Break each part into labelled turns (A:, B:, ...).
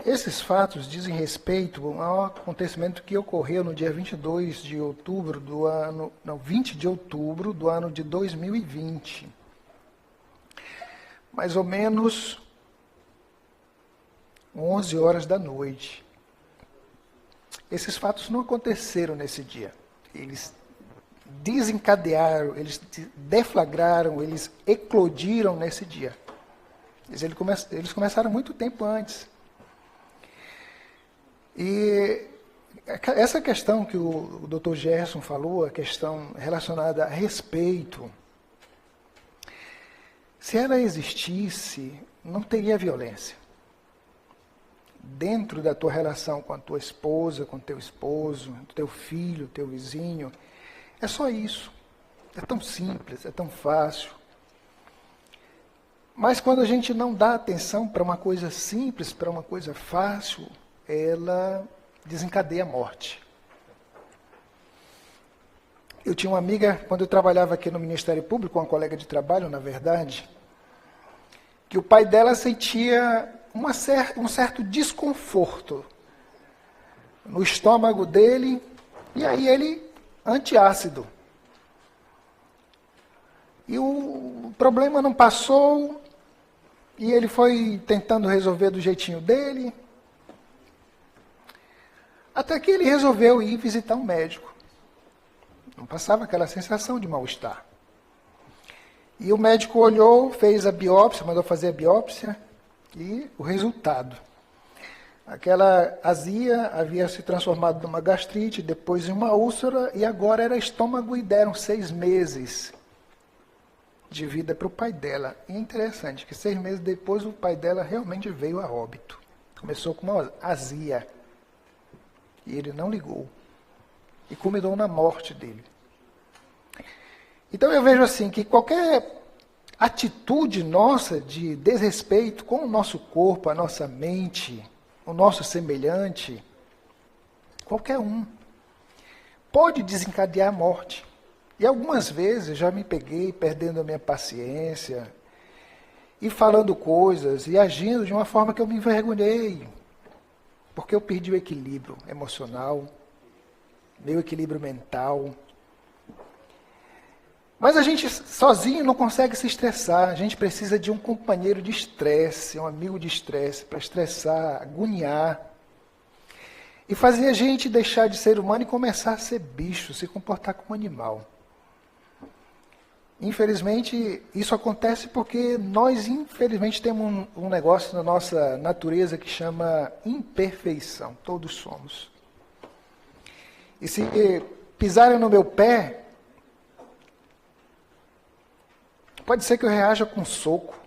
A: Esses fatos dizem respeito ao acontecimento que ocorreu no dia 22 de outubro do ano, não, 20 de outubro do ano de 2020. Mais ou menos 11 horas da noite. Esses fatos não aconteceram nesse dia. Eles desencadearam, eles deflagraram, eles eclodiram nesse dia. Eles começaram muito tempo antes. E essa questão que o Dr. Gerson falou, a questão relacionada a respeito, se ela existisse, não teria violência. Dentro da tua relação com a tua esposa, com o teu esposo, teu filho, teu vizinho, é só isso. É tão simples, é tão fácil. Mas quando a gente não dá atenção para uma coisa simples, para uma coisa fácil, ela desencadeia a morte. Eu tinha uma amiga, quando eu trabalhava aqui no Ministério Público, uma colega de trabalho, na verdade, que o pai dela sentia um certo desconforto no estômago dele, e aí ele antiácido. E o problema não passou, e ele foi tentando resolver do jeitinho dele, até que ele resolveu ir visitar um médico. Não passava aquela sensação de mal-estar. E o médico olhou, fez a biópsia, mandou fazer a biópsia, e o resultado. Aquela azia havia se transformado numa gastrite, depois em uma úlcera, e agora era estômago, e deram 6 meses de vida para o pai dela. E é interessante que 6 meses depois o pai dela realmente veio a óbito. Começou com uma azia. E ele não ligou. E culminou na morte dele. Então eu vejo assim que qualquer atitude nossa de desrespeito com o nosso corpo, a nossa mente, o nosso semelhante, qualquer um, pode desencadear a morte. E algumas vezes já me peguei perdendo a minha paciência e falando coisas e agindo de uma forma que eu me envergonhei, porque eu perdi o equilíbrio emocional, meu equilíbrio mental. Mas a gente sozinho não consegue se estressar. A gente precisa de um companheiro de estresse, um amigo de estresse, para estressar, agoniar. E fazer a gente deixar de ser humano e começar a ser bicho, se comportar como animal. Infelizmente, isso acontece porque nós, infelizmente, temos um negócio na nossa natureza que chama imperfeição. Todos somos. E se pisarem no meu pé, pode ser que eu reaja com um soco.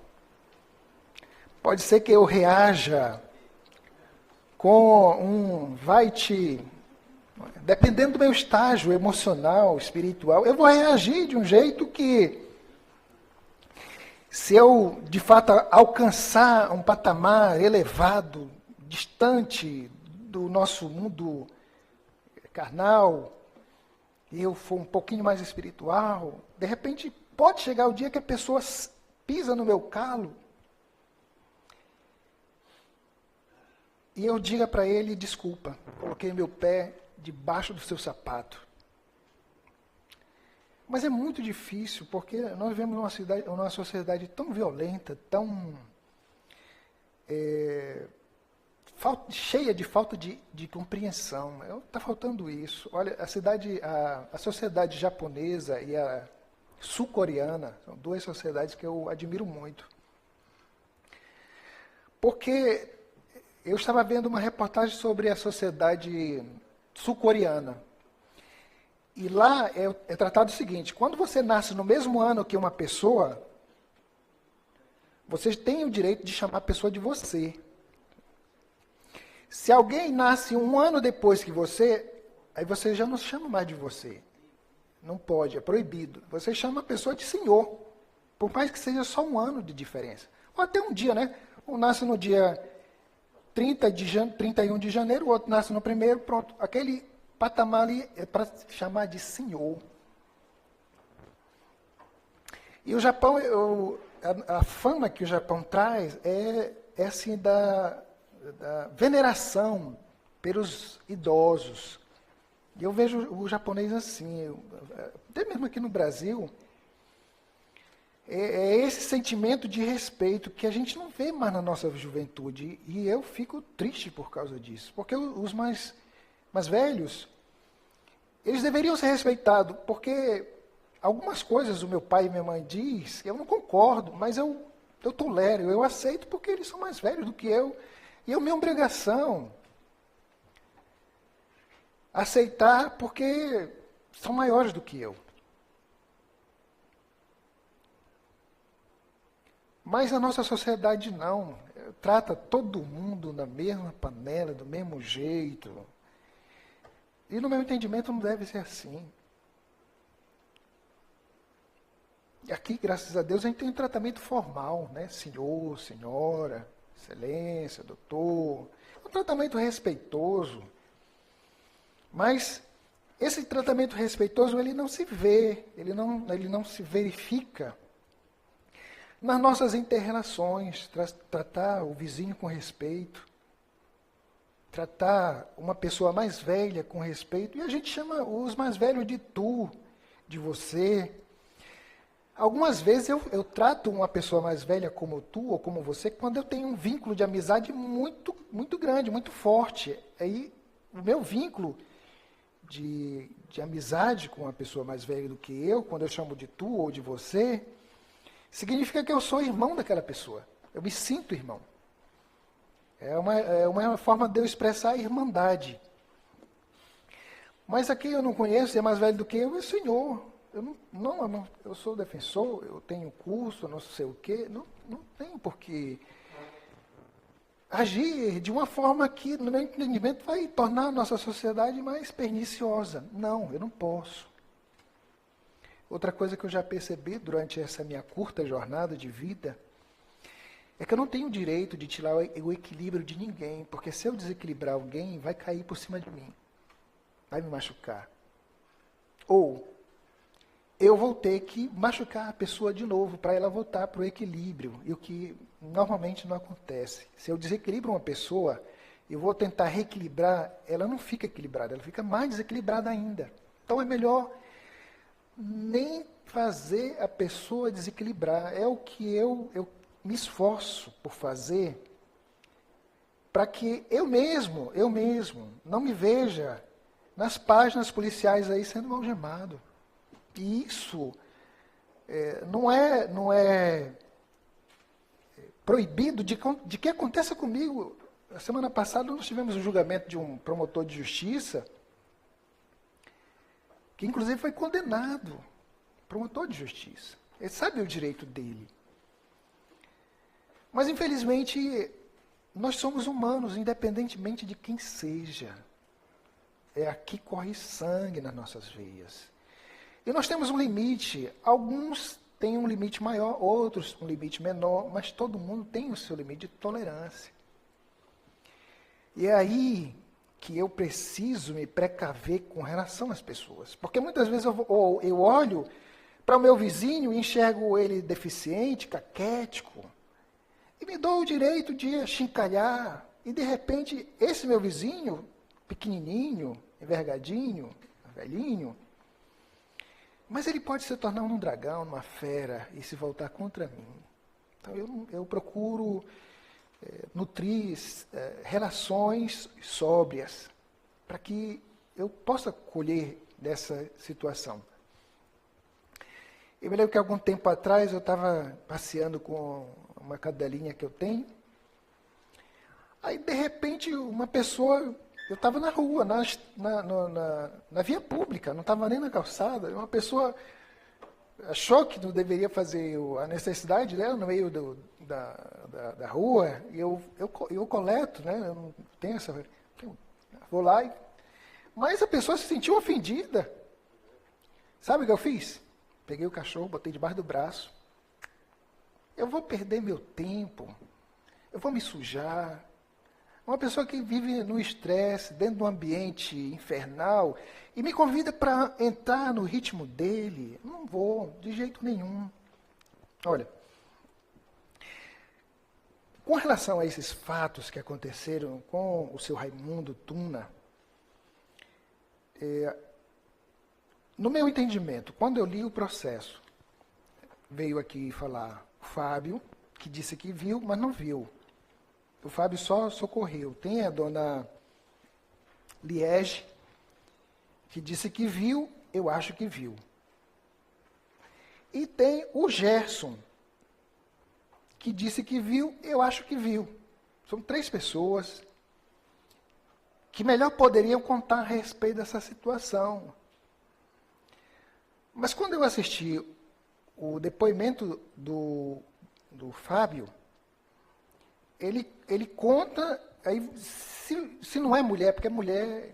A: Pode ser que eu reaja com dependendo do meu estágio emocional, espiritual, eu vou reagir de um jeito que, se eu, de fato, alcançar um patamar elevado, distante do nosso mundo carnal, e eu for um pouquinho mais espiritual, de repente pode chegar o dia que a pessoa pisa no meu calo e eu diga para ele, desculpa, coloquei meu pé debaixo do seu sapato. Mas é muito difícil, porque nós vivemos numa sociedade tão violenta, tão cheia de falta de compreensão. Está faltando isso. Olha, a sociedade japonesa e a sul-coreana são 2 sociedades que eu admiro muito. Porque eu estava vendo uma reportagem sobre a sociedade sul-coreana. E lá é tratado o seguinte: quando você nasce no mesmo ano que uma pessoa, você tem o direito de chamar a pessoa de você. Se alguém nasce um ano depois que você, aí você já não chama mais de você. Não pode, é proibido. Você chama a pessoa de senhor, por mais que seja só um ano de diferença. Ou até um dia, né? Um nasce no dia 31 de janeiro, o outro nasce no primeiro, pronto. Aquele patamar ali é para chamar de senhor. E o Japão, a fama que o Japão traz é assim da veneração pelos idosos. E eu vejo o japonês assim, até mesmo aqui no Brasil, é esse sentimento de respeito que a gente não vê mais na nossa juventude. E eu fico triste por causa disso. Porque os mais velhos, eles deveriam ser respeitados, porque algumas coisas o meu pai e minha mãe diz, eu não concordo, mas eu tolero, eu aceito porque eles são mais velhos do que eu. E é minha obrigação aceitar porque são maiores do que eu. Mas a nossa sociedade não. Trata todo mundo na mesma panela, do mesmo jeito. E no meu entendimento não deve ser assim. E aqui, graças a Deus, a gente tem um tratamento formal, né? Senhor, senhora, excelência, doutor. Um tratamento respeitoso. Mas esse tratamento respeitoso, ele não se vê, ele não se verifica nas nossas inter-relações. Tratar o vizinho com respeito, tratar uma pessoa mais velha com respeito, e a gente chama os mais velhos de tu, de você. Algumas vezes eu trato uma pessoa mais velha como tu ou como você quando eu tenho um vínculo de amizade muito, muito grande, muito forte. Aí o meu vínculo de amizade com uma pessoa mais velha do que eu, quando eu chamo de tu ou de você, significa que eu sou irmão daquela pessoa. Eu me sinto irmão. É uma forma de eu expressar a irmandade. Mas a quem eu não conheço, é mais velho do que eu, é o Senhor. Eu sou defensor, eu tenho curso, não sei o quê. Não tenho por que agir de uma forma que, no meu entendimento, vai tornar a nossa sociedade mais perniciosa. Não, eu não posso. Outra coisa que eu já percebi durante essa minha curta jornada de vida é que eu não tenho o direito de tirar o equilíbrio de ninguém, porque se eu desequilibrar alguém, vai cair por cima de mim, vai me machucar. Ou eu vou ter que machucar a pessoa de novo para ela voltar para o equilíbrio, e o que normalmente não acontece. Se eu desequilibro uma pessoa, eu vou tentar reequilibrar, ela não fica equilibrada, ela fica mais desequilibrada ainda. Então é melhor nem fazer a pessoa desequilibrar. É o que eu me esforço por fazer, para que eu mesmo, não me veja nas páginas policiais aí sendo algemado. E isso não é proibido de que aconteça comigo. A semana passada nós tivemos o julgamento de um promotor de justiça, que inclusive foi condenado, promotor de justiça. Ele sabe o direito dele. Mas infelizmente nós somos humanos, independentemente de quem seja. Aqui corre sangue nas nossas veias. E nós temos um limite. Alguns têm um limite maior, outros um limite menor, mas todo mundo tem o seu limite de tolerância. E é aí que eu preciso me precaver com relação às pessoas. Porque muitas vezes eu olho para o meu vizinho e enxergo ele deficiente, caquético, e me dou o direito de achincalhar. E de repente, esse meu vizinho, pequenininho, envergadinho, velhinho, mas ele pode se tornar um dragão, uma fera, e se voltar contra mim. Então eu procuro nutrir relações sóbrias, para que eu possa colher dessa situação. Eu me lembro que algum tempo atrás eu estava passeando com uma cadelinha que eu tenho, aí de repente uma pessoa... Eu estava na rua, na via pública, não estava nem na calçada. Uma pessoa achou que não deveria fazer a necessidade dela no meio da rua. E eu coleto, né? Eu não tenho essa... Vou lá e... Mas a pessoa se sentiu ofendida. Sabe o que eu fiz? Peguei o cachorro, botei debaixo do braço. Eu vou perder meu tempo. Eu vou me sujar. Uma pessoa que vive no estresse, dentro de um ambiente infernal, e me convida para entrar no ritmo dele. Não vou, de jeito nenhum. Olha, Com relação a esses fatos que aconteceram com o seu Raimundo Tuna, no meu entendimento, quando eu li o processo, veio aqui falar o Fábio, que disse que viu, mas não viu. O Fábio só socorreu. Tem a dona Liege, que disse que viu, eu acho que viu. E tem o Gerson, que disse que viu, eu acho que viu. São 3 pessoas que melhor poderiam contar a respeito dessa situação. Mas quando eu assisti o depoimento do Fábio, ele conta, aí, se não é mulher, porque a mulher,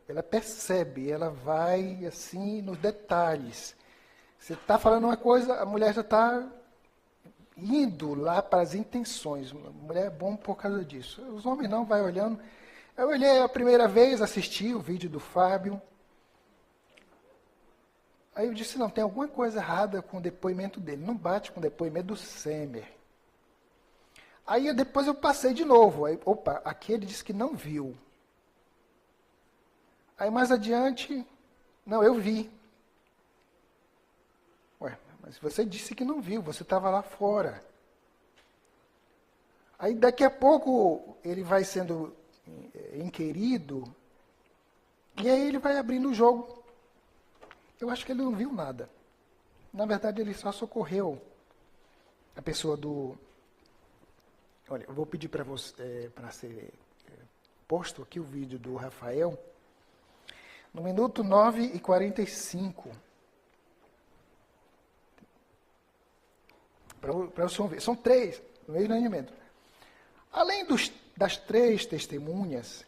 A: ela percebe, ela vai assim nos detalhes. Você está falando uma coisa, a mulher já está indo lá para as intenções. A mulher é bom por causa disso. Os homens não, vai olhando. Eu olhei a primeira vez, assisti o vídeo do Fábio. Aí eu disse, não, tem alguma coisa errada com o depoimento dele. Não bate com o depoimento do Semer. Aí depois eu passei de novo. Aí, opa, aqui ele disse que não viu. Aí mais adiante, não, eu vi. Ué, mas você disse que não viu, você estava lá fora. Aí daqui a pouco ele vai sendo inquirido, e aí ele vai abrindo o jogo. Eu acho que ele não viu nada. Na verdade, ele só socorreu a pessoa do... Olha, eu vou pedir para você, para ser posto aqui o vídeo do Rafael, no minuto 9:45. Para o senhor ver. São 3, no mesmo rendimento. Além das 3 testemunhas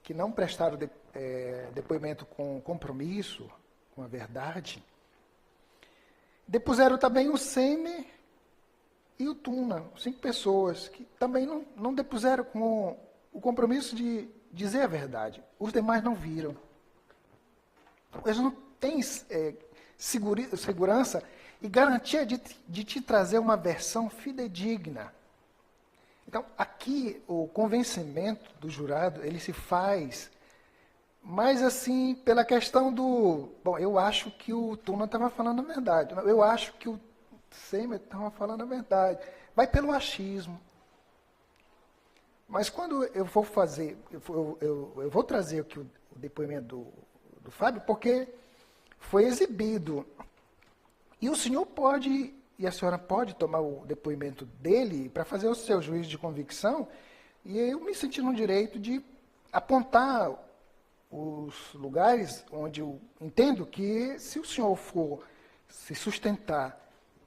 A: que não prestaram depoimento com compromisso, com a verdade, depuseram também o Semer e o Tuna, 5 pessoas que também não depuseram com o compromisso de dizer a verdade. Os demais não viram. Eles não têm segurança e garantia de te trazer uma versão fidedigna. Então, aqui, o convencimento do jurado, ele se faz mais assim, pela questão do... Bom, eu acho que o Tuna estava falando a verdade. Eu acho que o Semer estava falando a verdade. Vai pelo achismo. Mas quando eu vou fazer... Eu vou trazer aqui o depoimento do Fábio, porque foi exibido. E o senhor pode... E a senhora pode tomar o depoimento dele para fazer o seu juízo de convicção, e eu me senti no direito de apontar os lugares onde eu entendo que, se o senhor for se sustentar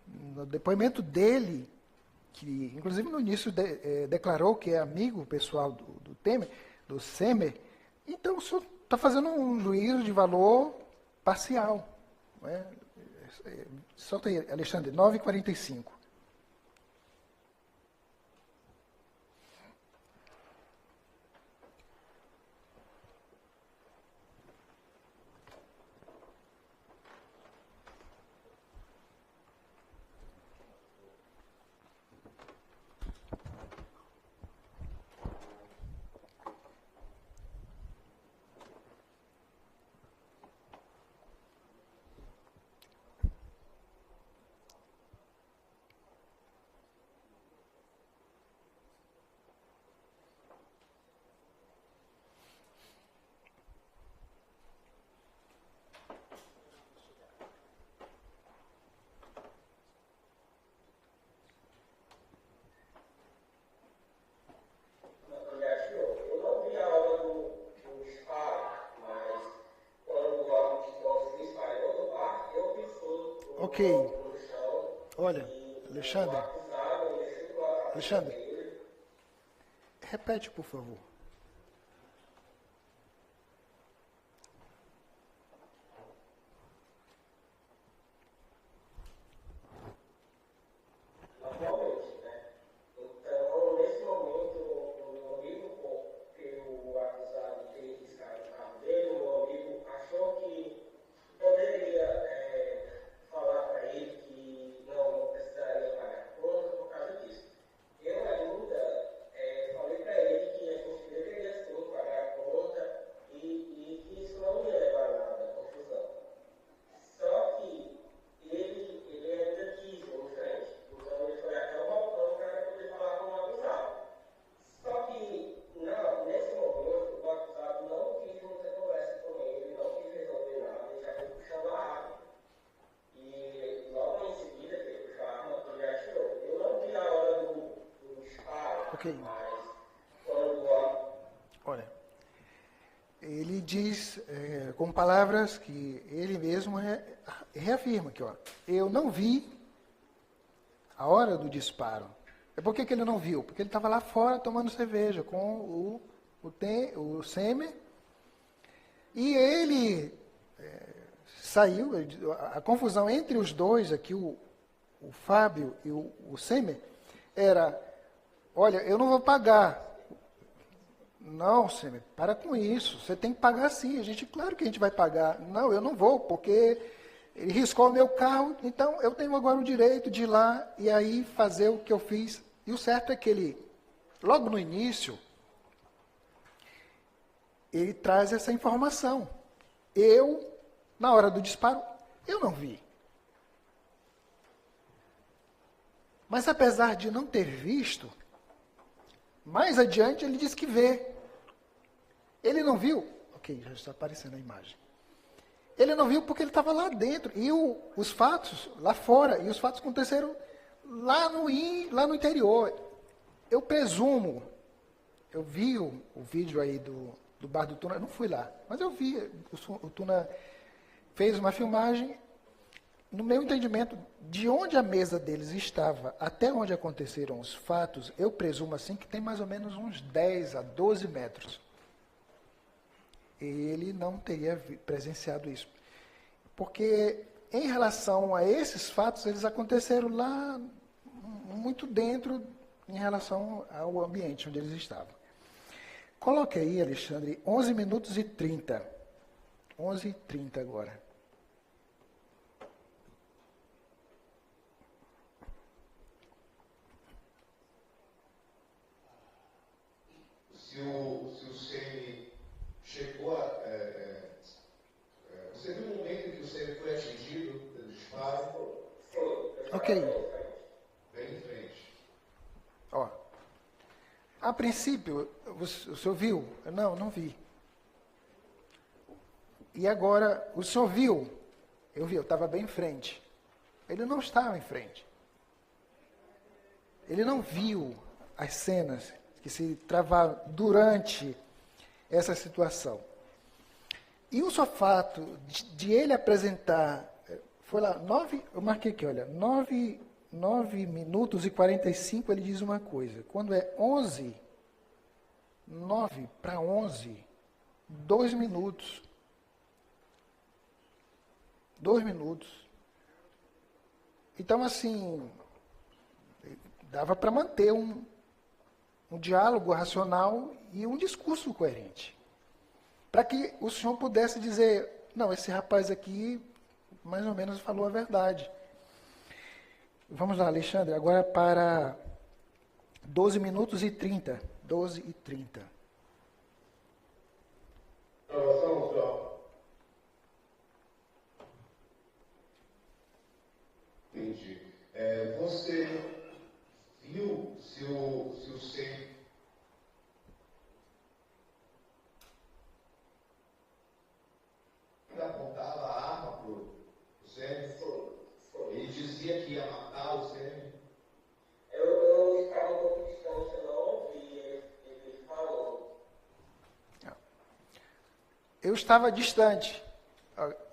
A: no depoimento dele, que inclusive no início declarou que é amigo pessoal do Temer, do Semer, então o senhor está fazendo um juízo de valor parcial. Não é? Solta aí, Alexandre, 9:45. Ok. Olha, Alexandre, repete, por favor. Ok. Olha, ele diz com palavras que ele mesmo reafirma aqui, ó. Eu não vi a hora do disparo. É por que ele não viu? Porque ele estava lá fora tomando cerveja com o Semer. E ele saiu, a confusão entre os dois aqui, o Fábio e o Semer, era, olha, eu não vou pagar. Não, Semer, para com isso, você tem que pagar sim, claro que a gente vai pagar. Não, eu não vou, porque ele riscou o meu carro, então eu tenho agora o direito de ir lá e aí fazer o que eu fiz. E o certo é que ele, logo no início, ele traz essa informação. Na hora do disparo, eu não vi. Mas apesar de não ter visto, mais adiante ele diz que vê. Ele não viu. Ok, já está aparecendo a imagem. Ele não viu porque ele estava lá dentro. E os fatos lá fora. E os fatos aconteceram lá no interior. Eu presumo. Eu vi o vídeo aí do bar do Tuna. Eu não fui lá. Mas eu vi. O Tuna fez uma filmagem. No meu entendimento, de onde a mesa deles estava até onde aconteceram os fatos, eu presumo assim que tem mais ou menos uns 10 a 12 metros. Ele não teria presenciado isso. Porque em relação a esses fatos, eles aconteceram lá muito dentro em relação ao ambiente onde eles estavam. Coloque aí, Alexandre, 11 minutos e 30. 11h30 agora.
B: Se o Ceni chegou a... você viu o momento em que o Ceni foi atingido pelo disparo?
A: Ok.
B: Bem em frente.
A: Ó, a princípio, o senhor viu? Não vi. E agora, o senhor viu? Eu vi, eu estava bem em frente. Ele não estava em frente. Ele não viu as cenas que se travaram durante essa situação. E o só fato de ele apresentar, foi lá, eu marquei aqui, olha, 9 minutos e 45, ele diz uma coisa. Quando é 9 para 11, 2 minutos. 2 minutos. Então, assim, dava para manter um diálogo racional e um discurso coerente. Para que o senhor pudesse dizer, não, esse rapaz aqui mais ou menos falou a verdade. Vamos lá, Alexandre, agora para 12 minutos e 30. 12 e 30.
B: Gravação, senhor. Entendi. Você viu se o Ceni apontava a arma para o Ceni? Ele dizia que ia matar o Ceni?
C: Eu estava um pouco distante, não, e ele falou.
A: Eu estava distante.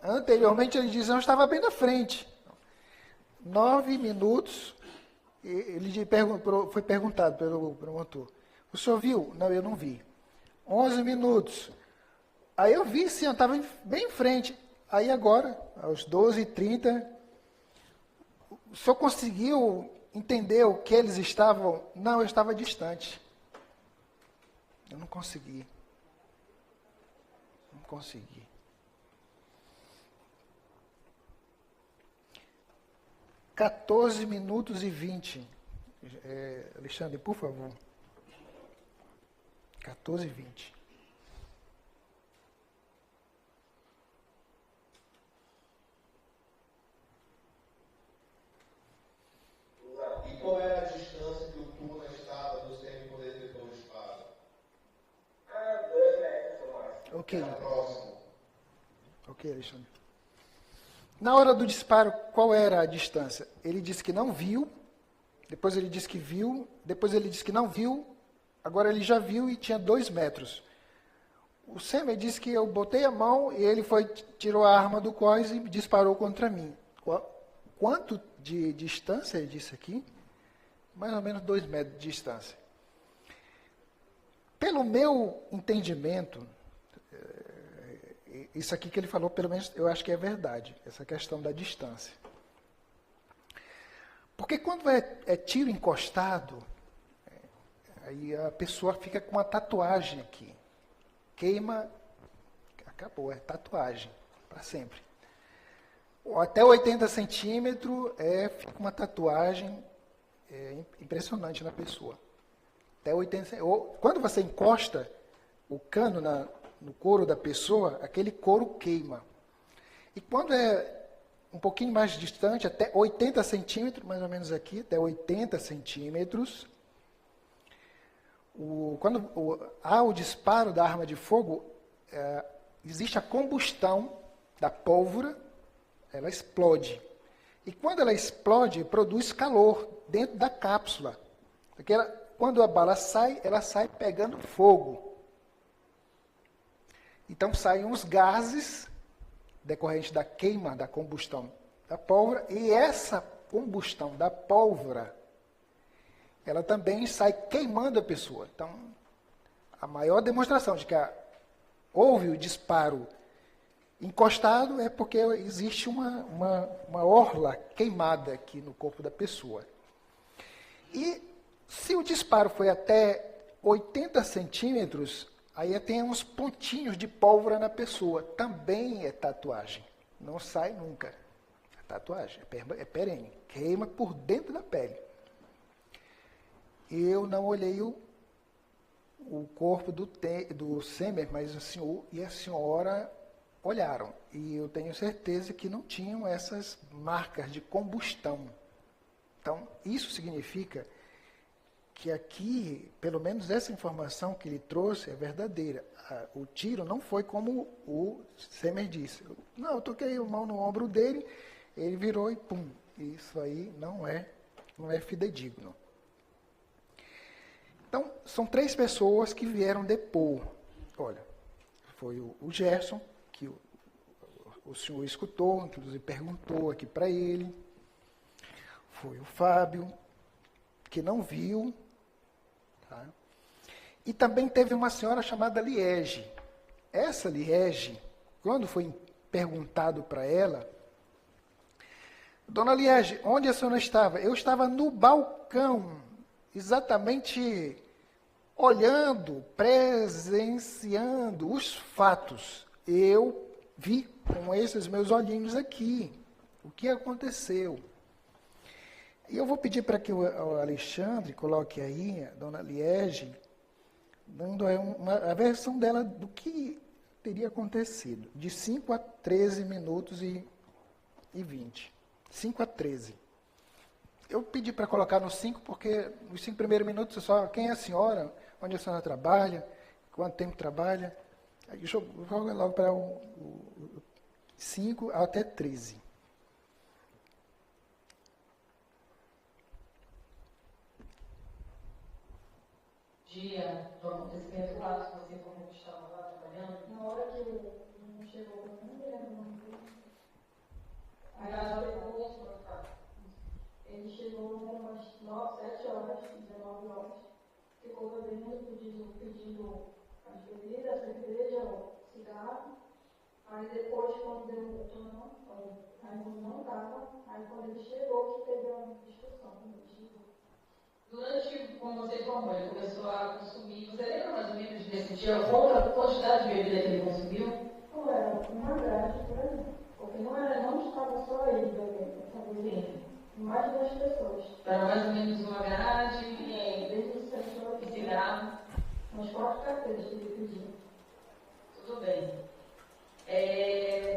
A: Anteriormente ele dizia, eu estava bem na frente. 9 minutos, foi perguntado pelo promotor. O senhor viu? Não, eu não vi. 11 minutos. Aí eu vi sim, eu estava bem em frente. Aí agora, aos 12h30, o senhor conseguiu entender o que eles estavam? Não, eu estava distante. Eu não consegui. Não consegui. – 14 minutos e 20. Alexandre, por favor. 14 e 20.
B: E qual era a distância que o Tuna estava do Ceni quando ele tentou o disparo?
C: 2 metros ou mais.
A: Ok.
B: Era próximo.
A: Ok, Alexandre. Na hora do disparo, qual era a distância? Ele disse que não viu, depois ele disse que viu, depois ele disse que não viu, Agora ele já viu e tinha 2 metros. O Semer disse que eu botei a mão e ele tirou a arma do cós e disparou contra mim. Quanto de distância ele disse aqui? Mais ou menos 2 metros de distância. Pelo meu entendimento, isso aqui que ele falou, pelo menos eu acho que é verdade, essa questão da distância. Porque quando é tiro encostado, aí a pessoa fica com uma tatuagem aqui. Queima, acabou, é tatuagem, para sempre. Até 80 centímetros, fica uma tatuagem impressionante na pessoa. Até 80 quando você encosta o cano no couro da pessoa, aquele couro queima. E quando é um pouquinho mais distante, até 80 centímetros, mais ou menos aqui, até 80 centímetros, quando há o disparo da arma de fogo, existe a combustão da pólvora, ela explode. E quando ela explode, produz calor dentro da cápsula. Porque quando a bala sai, ela sai pegando fogo. Então saem os gases decorrentes da queima, da combustão da pólvora, e essa combustão da pólvora, ela também sai queimando a pessoa. Então, a maior demonstração de que houve o disparo encostado é porque existe uma orla queimada aqui no corpo da pessoa. E se o disparo foi até 80 centímetros, aí tem uns pontinhos de pólvora na pessoa. Também é tatuagem. Não sai nunca. É tatuagem, é perene. Queima por dentro da pele. Eu não olhei o corpo do Semer, mas o senhor e a senhora olharam. E eu tenho certeza que não tinham essas marcas de combustão. Então, isso significa que aqui, pelo menos essa informação que ele trouxe é verdadeira. O tiro não foi como o Semer disse. Não, eu toquei a mão no ombro dele, ele virou e pum. Isso aí não é fidedigno. Então, são 3 pessoas que vieram depor. Olha, foi o Gerson, que o senhor escutou, inclusive perguntou aqui para ele. Foi o Fábio, que não viu. Tá? E também teve uma senhora chamada Liege. Essa Liege, quando foi perguntado para ela, Dona Liege, onde a senhora estava? Eu estava no balcão, exatamente olhando, presenciando os fatos. Eu vi com esses meus olhinhos aqui o que aconteceu. E eu vou pedir para que o Alexandre coloque aí, a Dona Liege, dando a versão dela do que teria acontecido, de 5 a 13 minutos e 20. 5 a 13. Eu pedi para colocar nos 5, porque nos 5 primeiros minutos é só quem é a senhora, onde a senhora trabalha, quanto tempo trabalha. Aí deixa eu vou logo para o 5 até 13.
D: Dia do acontecimento lá, que você como estava lá trabalhando?
E: Na hora que ele chegou, eu não lembro.
D: Aí ela chegou,
E: Ele chegou umas 9, 7 horas, 19 horas. Ficou bebendo, pedindo as bebidas, cerveja, cigarro. Aí depois, quando deu o turno, ainda não estava. Aí quando ele chegou, que teve uma discussão.
D: durante, como você informou, ele começou a consumir, você lembra mais ou menos desse dia, qual a quantidade de bebida que ele consumiu?
E: Não era uma grade, por exemplo. Porque não estava só ele bebendo, mais de 2 pessoas.
D: Era mais ou menos uma grade,
E: Desde o centro
D: e cigarro.
E: umas 4 carteiras que ele pediu.
D: Tudo bem.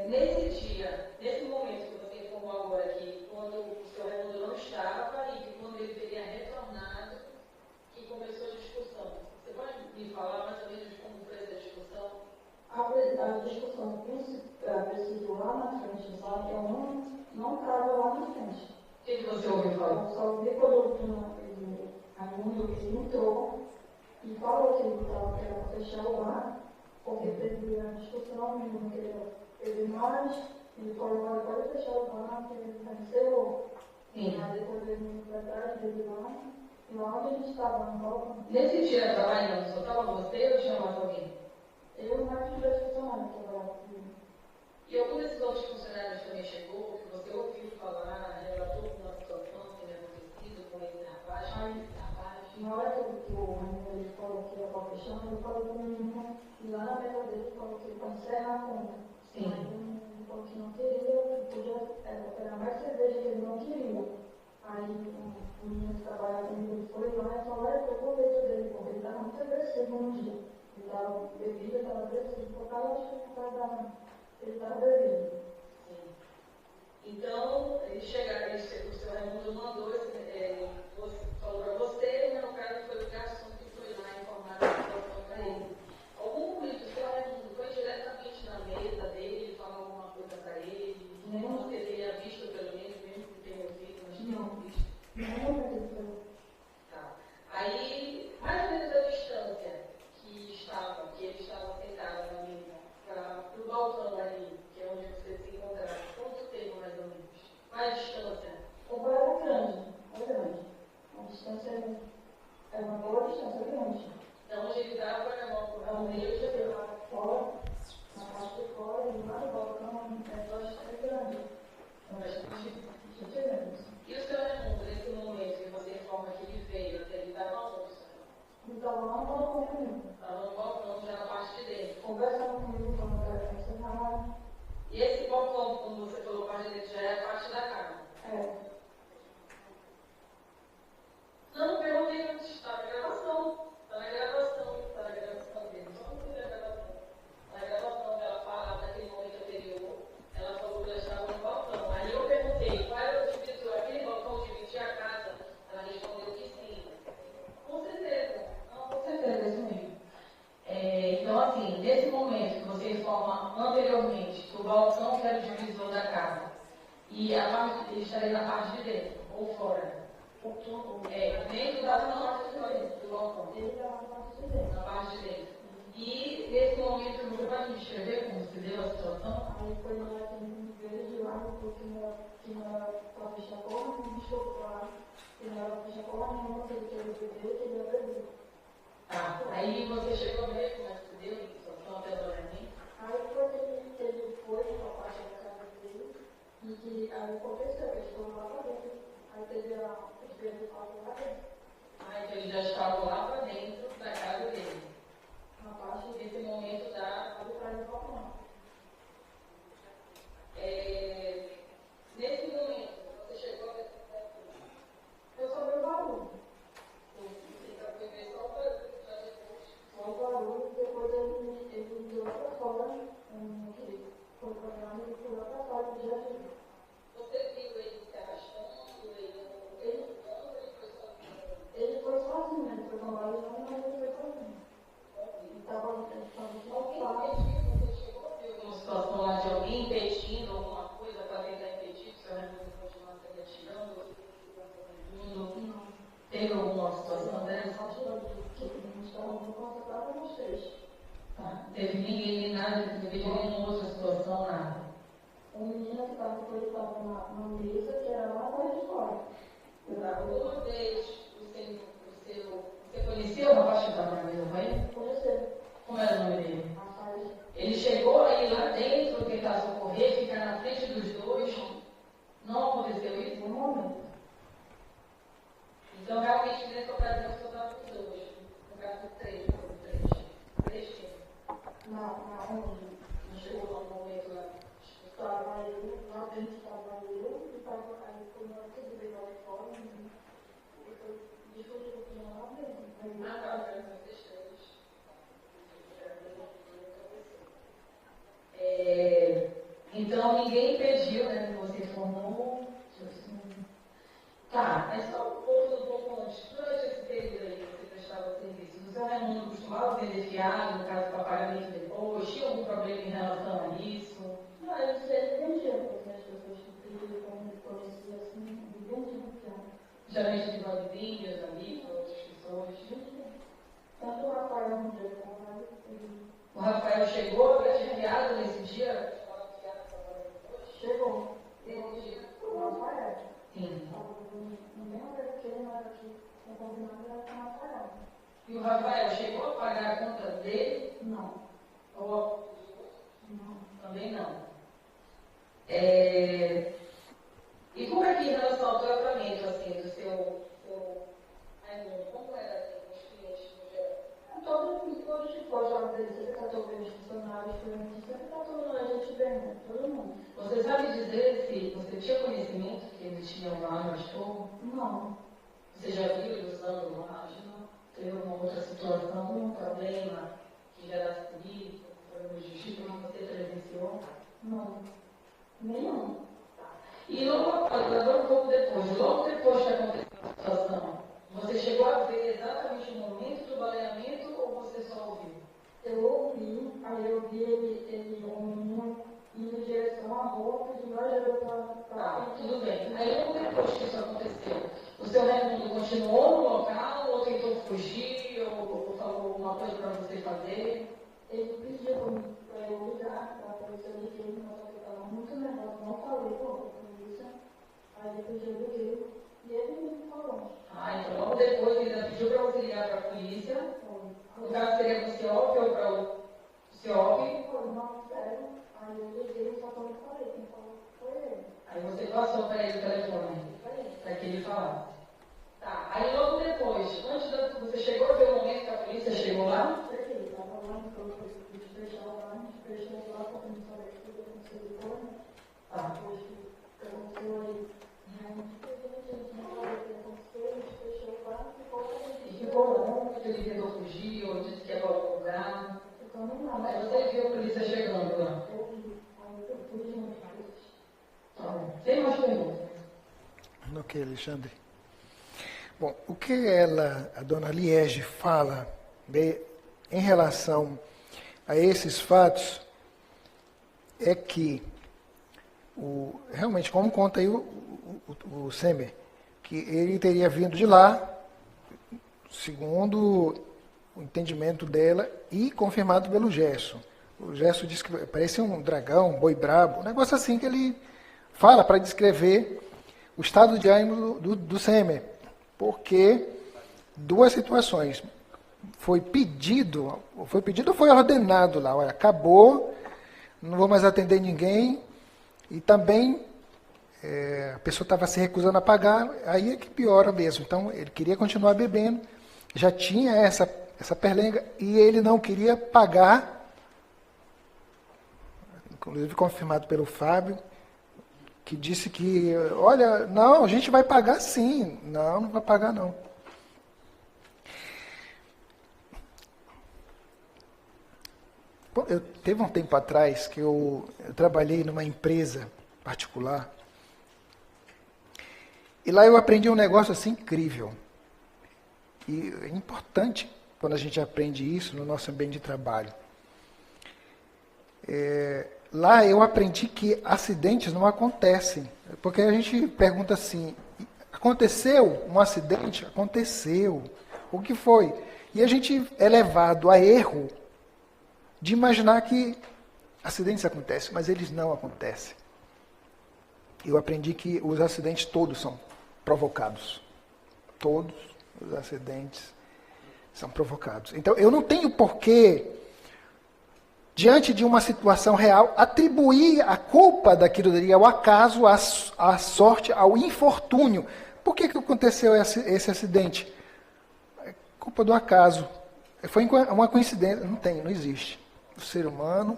D: Nesse dia, nesse momento que você informou agora aqui, quando o seu Raimundo não estava e que quando ele teria retornado, que começou a discussão. Você pode me falar mais ou menos como foi essa discussão?
E: A discussão principal lá na frente, sabe? Eu não estava lá na frente.
D: O que você ouviu falar?
E: Eu só vi quando o Raimundo entrou e falou que ele estava querendo fechar o bar, porque teve a discussão, ele não queria beber mais, ele falou, olha, pode fechar o bar, porque ele está encerrou.
D: Sim.
E: Aí depois ele veio para trás, veio lá, e lá onde a gente estava, no balcão.
D: Nesse dia trabalhando, só estava você ou tinha mais alguém?
E: Eu mais de 2 funcionários trabalhava comigo.
D: E algum desses outros funcionários também chegou, que você ouviu falar, relatou uma situação que tinha acontecido com esse rapaz?
E: Na hora que o Ranieri falou que ia para fechar, ele falou para o menino ir lá na mesa dele e falou que ele para encerrar a conta.
D: Sim.
E: Aí ele falou que não queria, que podia pegar mais cerveja, que ele não queria. Aí o menino que trabalhava comigo, ele foi lá e falou, olha, eu vou ver isso dele, porque ele estava muito agressivo no dia. Ele estava bebido, estava agressivo, por causa ele estava bebido.
D: Sim. Então, eles chegaram, o seu Raimundo mandou, falou para você, mas no caso foi o garçom que foi lá informar a situação para ele. Algum momento o seu Raimundo foi diretamente na mesa dele, falar alguma coisa para ele?
E: Não.
D: Você teria visto pelo menos, mesmo que tenha ouvido, mas
E: Não.
D: não visto?
E: Não,
D: Tá. Aí, mais ou menos a distância que ele estava sentado na mesa, para o balcão ali, que é onde você se encontrava, quanto tempo mais ou menos? Qual a distância?
E: o bar era grande, é grande. A distância é uma boa distância grande.
D: Então, onde ele estava, era
E: Então,
D: uma
E: ele já veio lá fora, na parte de fora, e lá no balcão é bastante grande. Bastante grande.
D: E o seu Raimundo, nesse momento que você informa que ele veio, até ele estava onde?
E: Então, lá no balcão comigo,
D: Estava no balcão, já na parte de dentro.
E: conversando comigo, falando que era encerrar.
D: E esse balcão, como você falou, parte de dentro, já é a parte da casa.
E: É,
D: Não perguntei onde está a gravação. Está na gravação dele. Só não tem a gravação. Na gravação ela fala daquele momento anterior, ela falou que ela estava no balcão. Aí eu perguntei, qual era o divisor? Aquele balcão dividia a casa? Ela respondeu que sim. Com certeza. Não, com certeza, isso mesmo. Então, assim, nesse momento que você informa anteriormente que o balcão era o divisor da casa, e a parte, ele estaria na parte de dentro, ou fora. Dentro da parte de dentro do balcão.
E: ele estava na parte de dentro.
D: Na parte de dentro. E nesse momento, você pode me descrever como se deu a situação?
E: Aí foi na hora que ele veio de lá, porque não era para fechar porra, me desculpa lá. Que não era para fechar porra nenhuma, que ele queria beber, que ele ia beber.
D: Tá. Aí você chegou a ver como é que se deu a situação até agora, né?
E: Aí foi que ele foi para a parte da casa dele, e que aí aconteceu, eles foram lá para dentro. Aí teve a experiência de falar lá dentro.
D: Aí então, ele já estava lá para dentro da casa dele.
E: Na parte
D: Nesse momento da.
E: de trás do balcão.
D: Nesse momento, você chegou a ver.
E: Eu só vi o barulho.
D: Você foi ver só para depois.
E: Só o barulho, depois ele deu lá para fora, que foi para lá, ele foi lá para fora, ele já viu.
D: Você viu ele se arrastando,
E: Ele foi sozinho, ele foi com a Maria, mas ele foi sozinho. Ele estava só lá.
D: Você chegou a ver alguma situação lá de alguém impedindo alguma coisa para tentar impedir que o seu Raimundo continuasse atirando?
E: Não.
D: Teve alguma situação dessa?
E: Só tirou que a gente estava no consultório com os 3.
D: Tá. Teve ninguém, nem nada, não teve nenhuma outra situação, nada.
E: O menino que estava com ele estava na mesa, que era lá atrás de fora.
D: Uma vez, você conheceu o rapaz que estava na mesa com ele?
E: Conheceu.
D: Como era o nome dele?
E: Rapaz,
D: Ele chegou aí lá dentro, tentar socorrer, ficar na frente dos dois. Não aconteceu isso?
E: no momento.
D: Então, realmente, nessa ocasião, só estava com os dois. No caso, três.
E: Não
D: Chegou lá no momento lá.
E: estava eu, lá dentro estava eu, e estava aí, foi na hora que ele veio lá de fora, e foi discutir o que tinha lá dentro.
D: Ah, tá, era vocês três. Então, ninguém impediu, né, que você formou. Tá, mas só um pouco antes, durante esse período aí que você prestava serviço, o seu Raimundo costumava ser desfiado, no caso para pagamento depois? Tinha algum problema em relação a isso?
E: Não, eu sempre vendia, porque as pessoas que pediam, como ele conhecia assim, ele vendia.
D: Geralmente de famílias, amigos, outras pessoas?
E: Tanto o Rafael no dia como ele
D: O Rafael chegou para te enviado nesse dia?
E: chegou. O Rafael.
D: Sim.
E: No mesmo dia que ele não era aqui, o combinado era com o Rafael.
D: E o Rafael chegou a pagar a conta dele?
E: Não.
D: Ou
E: Não.
D: também não? E como é que em relação ao tratamento, assim, do seu Raimundo, como era assim, com os clientes no geral?
E: Todos os pós dele, você tratou bem os funcionários, sempre tratou a gente bem, né? Todo mundo.
D: Você sabe dizer se você tinha conhecimento que eles tinham arma de fogo?
E: Não.
D: Você já viu ele usando uma arma? Teve alguma outra situação, um problema que gerasse polícia, problema de justiça que você presenciou?
E: Não. Nenhum.
D: E agora um pouco depois, logo depois que aconteceu a situação, você chegou a ver exatamente o momento do baleamento ou você só ouviu?
E: Eu ouvi, aí eu vi ele um menino, indo em direção à rua, pedindo ajuda
D: Tá, tudo bem. Aí logo depois que isso aconteceu, o seu Raimundo continuou no local ou tentou fugir ou falou alguma coisa para você fazer?
E: Ele pediu para eu ligar, para a polícia, eu liguei, mas eu estava muito nervosa, não falei com a polícia. Aí depois eu liguei e ele me falou.
D: Então logo depois ele ainda pediu para você ligar para a polícia. No caso seria para o CIOP ou para o CIOP?
E: Foi, não, sério. Aí eu liguei, só que eu não falei, quem falou foi ele.
D: Aí você passou para ele o telefone, para que ele falasse. Tá, aí logo depois, você chegou a ver o momento que a polícia chegou lá?
E: Cheguei, estava lá, então eu fui fechar lá, a gente fechou lá, porque não sabia que tudo aconteceu depois, né? Depois que aconteceu aí, realmente a gente não sabia o que aconteceu, a gente fechou lá, ficou lá.
D: E ficou lá, porque ele tentou fugir ou disse que ia para algum lugar.
E: Ficou no nada.
D: Aí você viu a polícia chegando lá.
E: Eu vi, aí eu fui junto com eles.
D: Tá bom. Tem mais perguntas?
A: Ok, Alexandre. Bom, o que a dona Liege fala em relação a esses fatos é que, realmente, como conta aí o Semer, que ele teria vindo de lá, segundo o entendimento dela, e confirmado pelo Gerson. O Gerson diz que parecia um dragão, um boi brabo, um negócio assim que ele fala para descrever o estado de ânimo do Semer. Porque duas situações. Foi pedido ou foi ordenado lá, olha, acabou, não vou mais atender ninguém, e também a pessoa estava se recusando a pagar, aí é que piora mesmo. Então, ele queria continuar bebendo, já tinha essa perlenga, e ele não queria pagar, inclusive confirmado pelo Fábio, que disse que, olha, não, a gente vai pagar sim. Não, não vai pagar não. Teve um tempo atrás que eu trabalhei numa empresa particular, e lá eu aprendi um negócio assim incrível. E é importante quando a gente aprende isso no nosso ambiente de trabalho. Lá eu aprendi que acidentes não acontecem, porque a gente pergunta assim, aconteceu um acidente? Aconteceu. O que foi? E a gente é levado a erro de imaginar que acidentes acontecem, mas eles não acontecem. Eu aprendi que os acidentes todos são provocados. Todos os acidentes são provocados. Então eu não tenho porquê, diante de uma situação real, atribuir a culpa daquilo dali ao acaso, à sorte, ao infortúnio. Por que aconteceu esse acidente? É culpa do acaso. Foi uma coincidência. Não existe. O ser humano,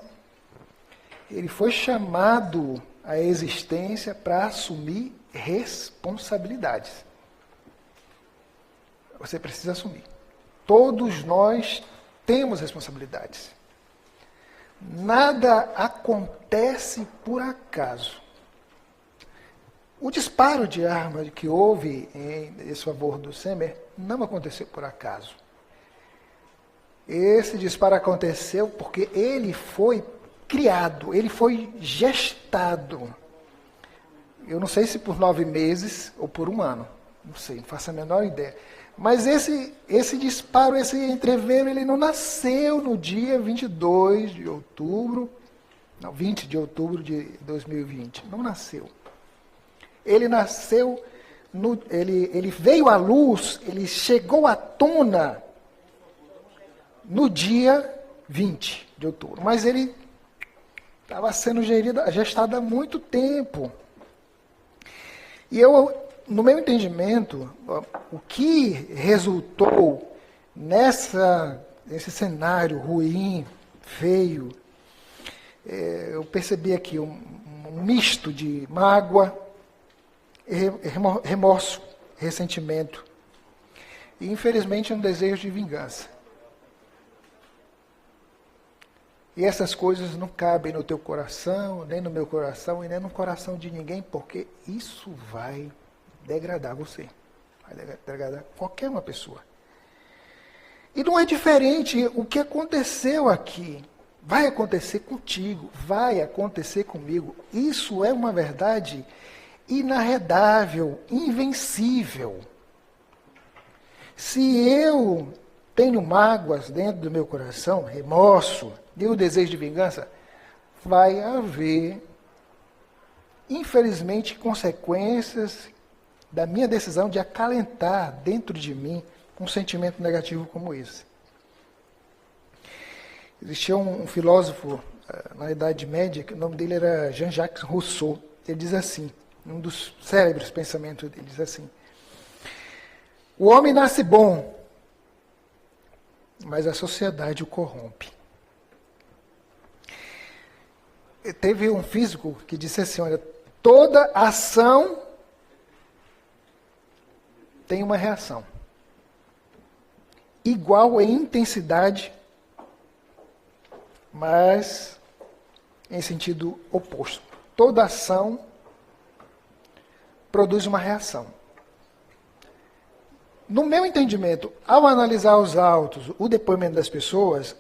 A: ele foi chamado à existência para assumir responsabilidades. Você precisa assumir. Todos nós temos responsabilidades. Nada acontece por acaso. O disparo de arma que houve em desfavor do Semer não aconteceu por acaso. Esse disparo aconteceu porque ele foi criado, ele foi gestado. Eu não sei se por 9 meses ou por 1 ano. Não sei, não faço a menor ideia. Mas esse disparo, esse entreveiro, ele não nasceu no dia 22 de outubro, não, 20 de outubro de 2020. Não nasceu. Ele nasceu, ele veio à luz, ele chegou à tona no dia 20 de outubro. Mas ele estava sendo gestado há muito tempo. E no meu entendimento, o que resultou nesse cenário ruim, feio, eu percebi aqui um misto de mágoa, remorso, ressentimento e, infelizmente, um desejo de vingança. E essas coisas não cabem no teu coração, nem no meu coração, e nem no coração de ninguém, porque isso vai degradar você. Vai degradar qualquer uma pessoa. E não é diferente o que aconteceu aqui. Vai acontecer contigo, vai acontecer comigo. Isso é uma verdade inarredável, invencível. Se eu tenho mágoas dentro do meu coração, remorso, e o desejo de vingança, vai haver, infelizmente, consequências da minha decisão de acalentar dentro de mim um sentimento negativo como esse. Existia um filósofo na Idade Média, que o nome dele era Jean-Jacques Rousseau. Ele diz assim, um dos célebres pensamentos dele diz assim: o homem nasce bom, mas a sociedade o corrompe. Teve um físico que disse assim, olha, toda ação tem uma reação. Igual em intensidade, mas em sentido oposto. Toda ação produz uma reação. No meu entendimento, ao analisar os autos, o depoimento das pessoas,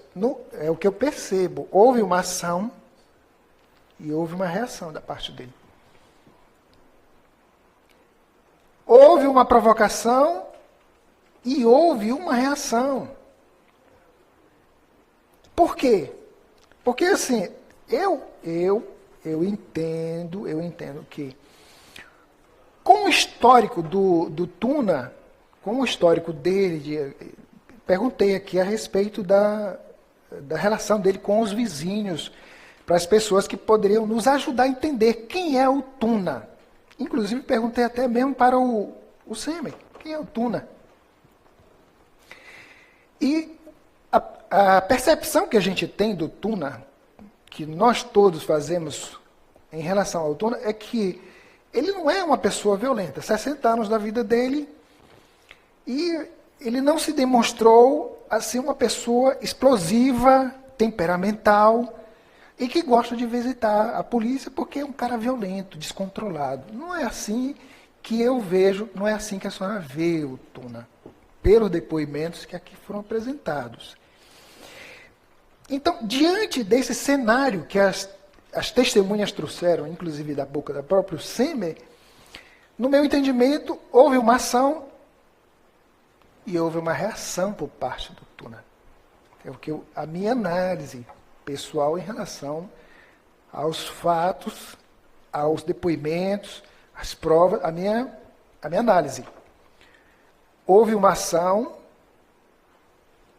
A: é o que eu percebo. Houve uma ação e houve uma reação da parte dele. Houve uma provocação e houve uma reação. Por quê? Porque assim, eu entendo que com o histórico do Tuna, com o histórico dele, perguntei aqui a respeito da relação dele com os vizinhos, para as pessoas que poderiam nos ajudar a entender quem é o Tuna. Inclusive, perguntei até mesmo para o Sêmen, quem é o Tuna? E a percepção que a gente tem do Tuna, que nós todos fazemos em relação ao Tuna, é que ele não é uma pessoa violenta. 60 anos da vida dele, e ele não se demonstrou assim uma pessoa explosiva, temperamental, e que gosta de visitar a polícia porque é um cara violento, descontrolado. Não é assim que eu vejo, não é assim que a senhora vê o Tuna, pelos depoimentos que aqui foram apresentados. Então, diante desse cenário que as testemunhas trouxeram, inclusive da boca da própria Sêmen, no meu entendimento, houve uma ação e houve uma reação por parte do Tuna. É o que a minha análise pessoal em relação aos fatos, aos depoimentos, às provas, a minha análise. Houve uma ação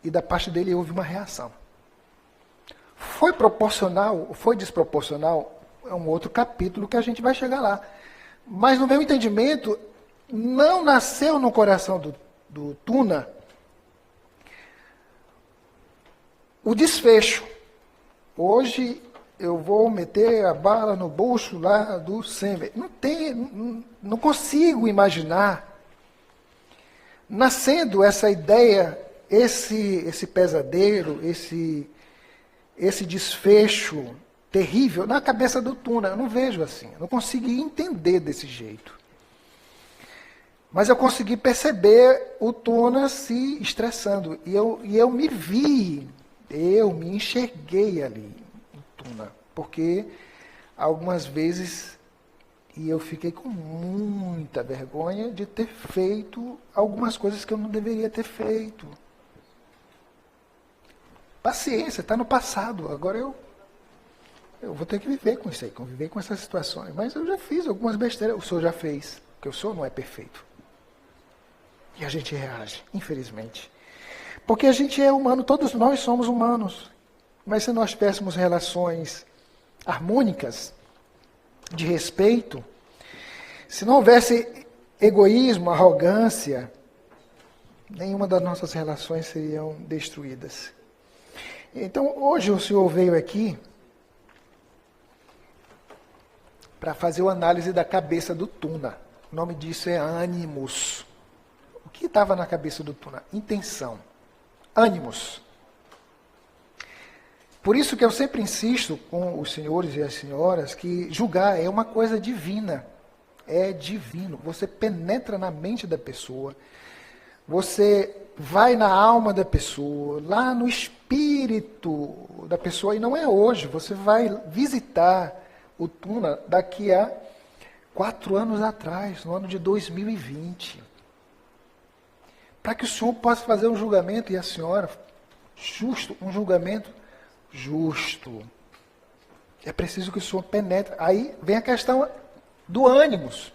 A: e da parte dele houve uma reação. Foi proporcional, foi desproporcional, é um outro capítulo que a gente vai chegar lá. Mas, no meu entendimento, não nasceu no coração do Tuna o desfecho. Hoje eu vou meter a bala no bolso lá do Sêmen. Não consigo imaginar nascendo essa ideia, esse pesadelo, esse desfecho terrível na cabeça do Tuna. Eu não vejo assim, eu não consegui entender desse jeito. Mas eu consegui perceber o Tuna se estressando. E eu me vi, eu me enxerguei ali, no Tuna. Porque algumas vezes E eu fiquei com muita vergonha de ter feito algumas coisas que eu não deveria ter feito. Paciência, está no passado. Agora eu vou ter que viver com isso aí, conviver com essas situações. Mas eu já fiz algumas besteiras, o senhor já fez. Porque o senhor não é perfeito. E a gente reage, infelizmente. Porque a gente é humano, todos nós somos humanos. Mas se nós tivéssemos relações harmônicas, de respeito, se não houvesse egoísmo, arrogância, nenhuma das nossas relações seriam destruídas. Então, hoje o senhor veio aqui para fazer uma análise da cabeça do Tuna. O nome disso é ânimos. O que estava na cabeça do Tuna? Intenção. Ânimos. Por isso que eu sempre insisto com os senhores e as senhoras que julgar é uma coisa divina. É divino. Você penetra na mente da pessoa, você vai na alma da pessoa, lá no espírito da pessoa, e não é hoje, você vai visitar o Tuna daqui a 4 anos atrás, no ano de 2020. Para que o senhor possa fazer um julgamento, e a senhora, justo, um julgamento justo. É preciso que o senhor penetre. Aí vem a questão do ânimos.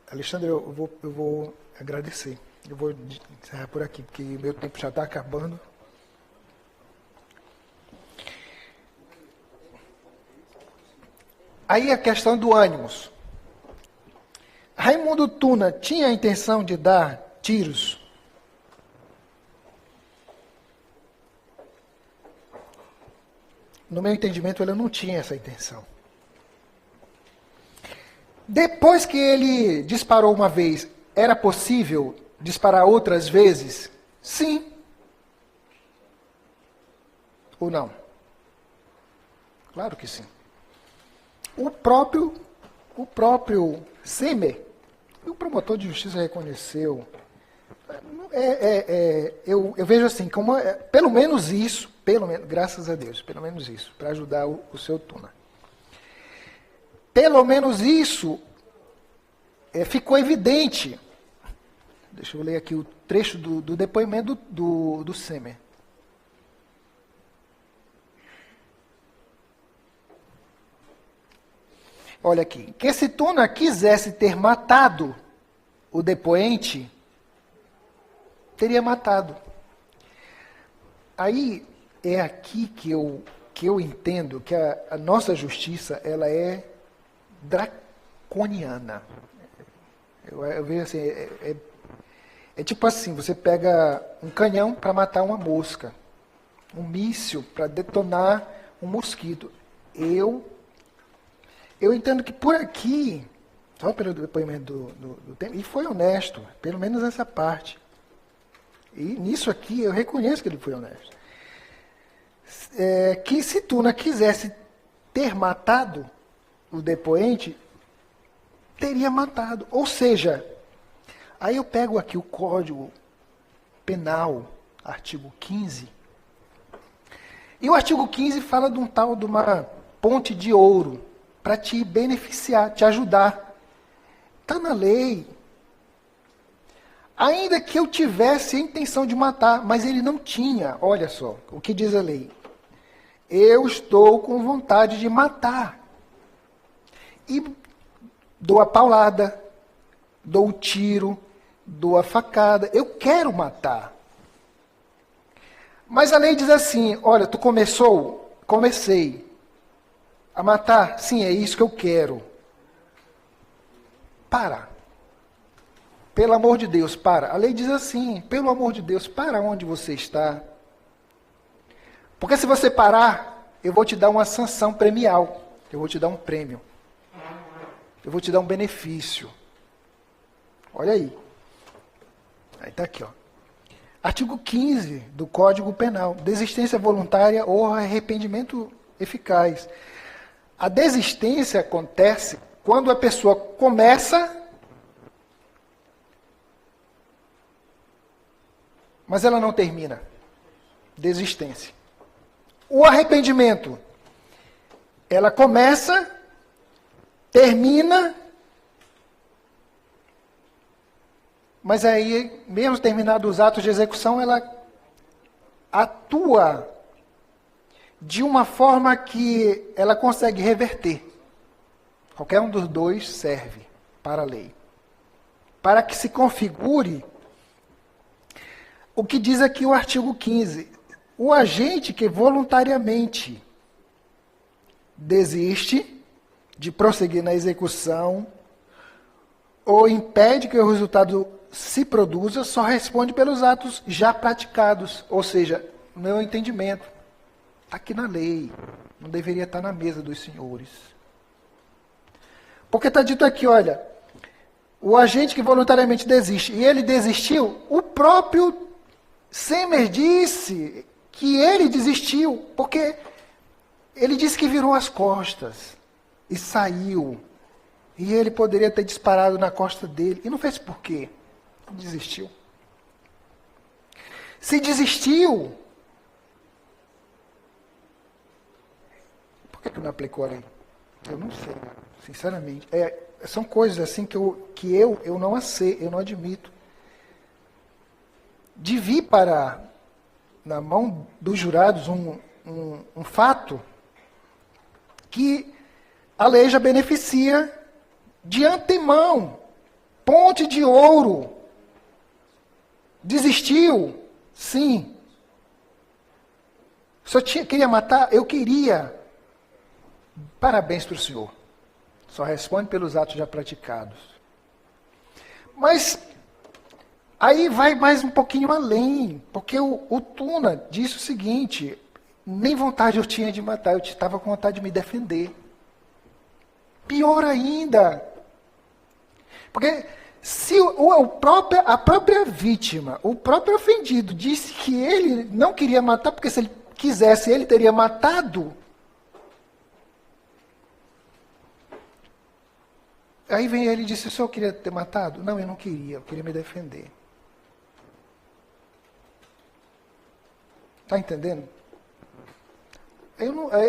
A: Alexandre, eu vou agradecer. Eu vou encerrar por aqui, porque meu tempo já está acabando. Aí a questão do ânimos. Raimundo Tuna tinha a intenção de dar tiros? No meu entendimento, ele não tinha essa intenção. Depois que ele disparou uma vez, era possível disparar outras vezes? Sim. Ou não? Claro que sim. O próprio Semer, o promotor de justiça reconheceu. Eu vejo assim, como pelo menos isso, graças a Deus, pelo menos isso, para ajudar o seu Tuna. Pelo menos isso ficou evidente. Deixa eu ler aqui o trecho do depoimento do Semer. Olha aqui, que se Tuna quisesse ter matado o depoente, teria matado. Aí é aqui que eu entendo que a nossa justiça ela é draconiana. Eu vejo assim, é tipo assim, você pega um canhão para matar uma mosca, um míssil para detonar um mosquito. Eu entendo que por aqui, só pelo depoimento do tempo, e foi honesto, pelo menos essa parte. E nisso aqui eu reconheço que ele foi honesto. Que se Tuna quisesse ter matado o depoente, teria matado. Ou seja, aí eu pego aqui o Código Penal, artigo 15, e o artigo 15 fala de um tal de uma ponte de ouro, para te beneficiar, te ajudar. Está na lei. Ainda que eu tivesse a intenção de matar, mas ele não tinha. Olha só, o que diz a lei. Eu estou com vontade de matar. E dou a paulada, dou o tiro, dou a facada. Eu quero matar. Mas a lei diz assim, olha, tu começou? Comecei. A matar? Sim, é isso que eu quero. Para. Pelo amor de Deus, para. A lei diz assim, pelo amor de Deus, para onde você está. Porque se você parar, eu vou te dar uma sanção premial. Eu vou te dar um prêmio. Eu vou te dar um benefício. Olha aí. Aí está aqui, ó. Artigo 15 do Código Penal. Desistência voluntária ou arrependimento eficaz. A desistência acontece quando a pessoa começa, mas ela não termina. desistência. O arrependimento, ela começa, termina, mas aí, mesmo terminados os atos de execução, ela atua de uma forma que ela consegue reverter. Qualquer um dos dois serve para a lei. Para que se configure o que diz aqui o artigo 15. O agente que voluntariamente desiste de prosseguir na execução ou impede que o resultado se produza, só responde pelos atos já praticados. Ou seja, no meu entendimento, está aqui na lei, não deveria estar na mesa dos senhores. Porque está dito aqui, olha, o agente que voluntariamente desiste, e ele desistiu, o próprio Semer disse que ele desistiu, porque ele disse que virou as costas e saiu. E ele poderia ter disparado na costa dele, e não fez por quê? Desistiu. Se desistiu, por que não aplicou a lei? Eu não sei, sinceramente. São coisas assim que eu não aceito, eu não admito. De vir para, na mão dos jurados, um fato que a lei já beneficia de antemão. Ponte de ouro. Desistiu? Sim. Só queria matar? Eu queria. Parabéns para o senhor. Só responde pelos atos já praticados. Mas aí vai mais um pouquinho além, porque o Tuna disse o seguinte: nem vontade eu tinha de matar, eu estava com vontade de me defender. Pior ainda. Porque se a própria vítima, o próprio ofendido, disse que ele não queria matar, porque se ele quisesse, ele teria matado. Aí vem ele e disse: o senhor queria ter matado? Não, eu não queria, eu queria me defender. Está entendendo?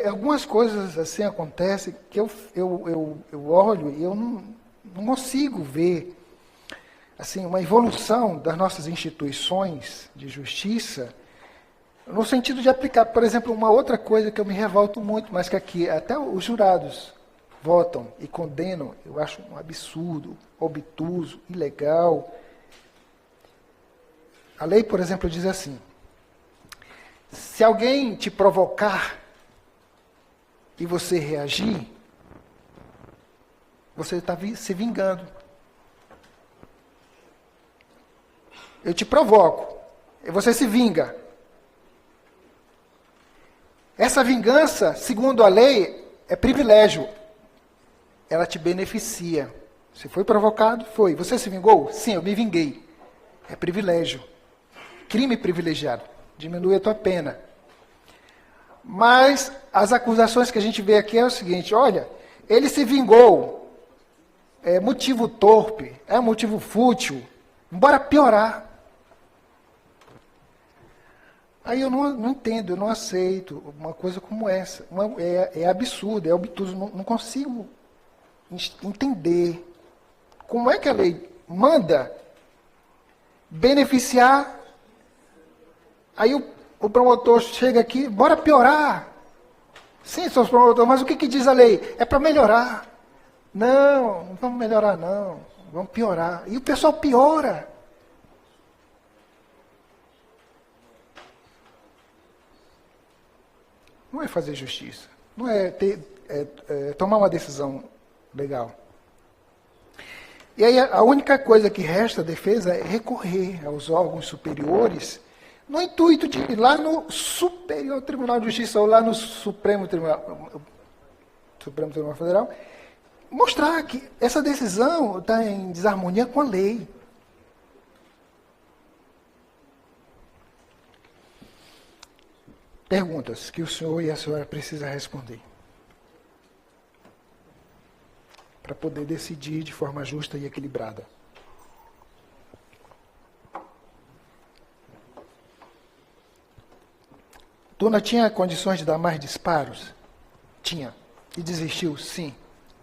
A: Algumas coisas assim acontecem que eu olho e eu não consigo ver assim, uma evolução das nossas instituições de justiça no sentido de aplicar, por exemplo, uma outra coisa que eu me revolto muito, mas que aqui até os jurados votam e condenam, eu acho um absurdo, obtuso, ilegal. A lei, por exemplo, diz assim: se alguém te provocar e você reagir, você está se vingando. Eu te provoco, e você se vinga. Essa vingança, segundo a lei, é privilégio. Ela te beneficia. Você foi provocado? Foi. Você se vingou? Sim, eu me vinguei. É privilégio. Crime privilegiado. Diminui a tua pena. Mas as acusações que a gente vê aqui é o seguinte: olha, ele se vingou. É motivo torpe, é motivo fútil. Bora piorar. Aí eu não entendo, eu não aceito uma coisa como essa. É absurdo, é obtuso, não consigo entender como é que a lei manda beneficiar. Aí o promotor chega aqui: bora piorar. Sim, seus promotores, mas o que diz a lei? É para melhorar. Não vamos melhorar não, vamos piorar. E o pessoal piora. Não é fazer justiça, não é tomar uma decisão legal. E aí a única coisa que resta à defesa é recorrer aos órgãos superiores, no intuito de ir lá no Superior Tribunal de Justiça ou lá no Supremo Tribunal Federal, mostrar que essa decisão está em desarmonia com a lei. Perguntas que o senhor e a senhora precisam responder para poder decidir de forma justa e equilibrada. Tuna tinha condições de dar mais disparos? Tinha. E desistiu? Sim.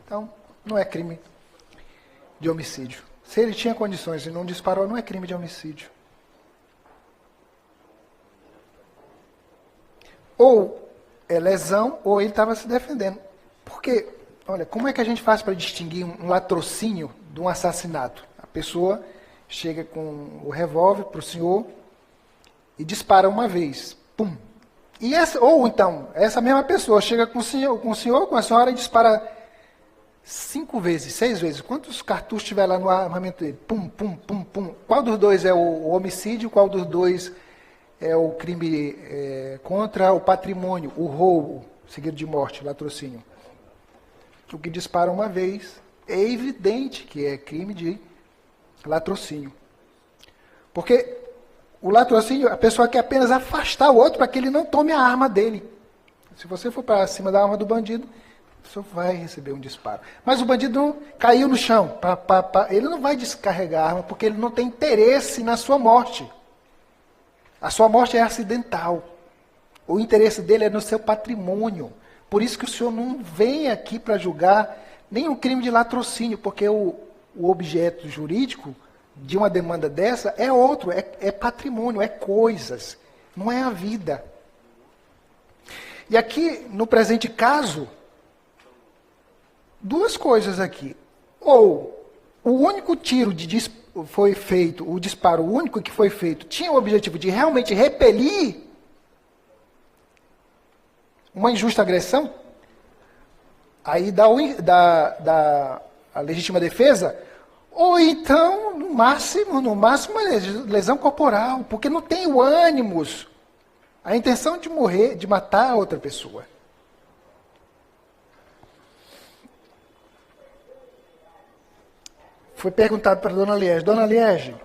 A: Então, não é crime de homicídio. Se ele tinha condições e não disparou, não é crime de homicídio. Ou é lesão, ou ele estava se defendendo. Porque, olha, como é que a gente faz para distinguir um latrocínio de um assassinato? A pessoa chega com o revólver para o senhor e dispara uma vez. Pum. E ou então, essa mesma pessoa chega com o senhor, com a senhora e dispara 5 vezes, 6 vezes. Quantos cartuchos tiver lá no armamento dele? Pum, pum, pum, pum. Qual dos dois é o homicídio? Qual dos dois é o crime contra o patrimônio, o roubo, seguido de morte, latrocínio? O que dispara uma vez é evidente que é crime de latrocínio. Porque o latrocínio, a pessoa quer apenas afastar o outro para que ele não tome a arma dele. Se você for para cima da arma do bandido, você vai receber um disparo. Mas o bandido não caiu no chão. Ele não vai descarregar a arma porque ele não tem interesse na sua morte. A sua morte é acidental. O interesse dele é no seu patrimônio. Por isso que o senhor não vem aqui para julgar nenhum crime de latrocínio, porque o objeto jurídico de uma demanda dessa é outro, é patrimônio, é coisas, não é a vida. E aqui, no presente caso, duas coisas aqui. Ou o único tiro foi feito, o disparo único que foi feito, tinha o objetivo de realmente repelir uma injusta agressão, aí da a legítima defesa, ou então, no máximo, lesão corporal, porque não tem o ânimos, a intenção de morrer, de matar a outra pessoa. Foi perguntado para a Dona Liege,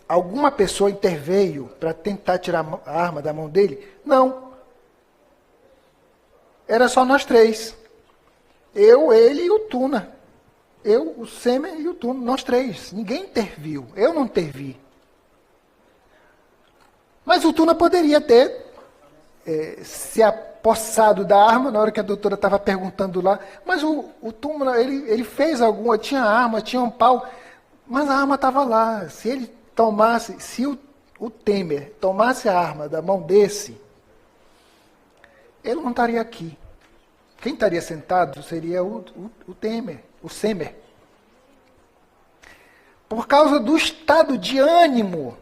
A: alguma pessoa interveio para tentar tirar a arma da mão dele? Não. Era só nós três. Eu, ele e o Tuna. Eu, o Semer e o Tuna, nós três. Ninguém interviu. Eu não intervi. Mas o Tuna poderia ter se apossado da arma na hora que a doutora estava perguntando lá. Mas o Tuna, ele fez alguma, tinha arma, tinha um pau, mas a arma estava lá. Se ele tomasse, se o Temer tomasse a arma da mão desse, ele não estaria aqui. Quem estaria sentado seria o Temer, o Semer. Por causa do estado de ânimo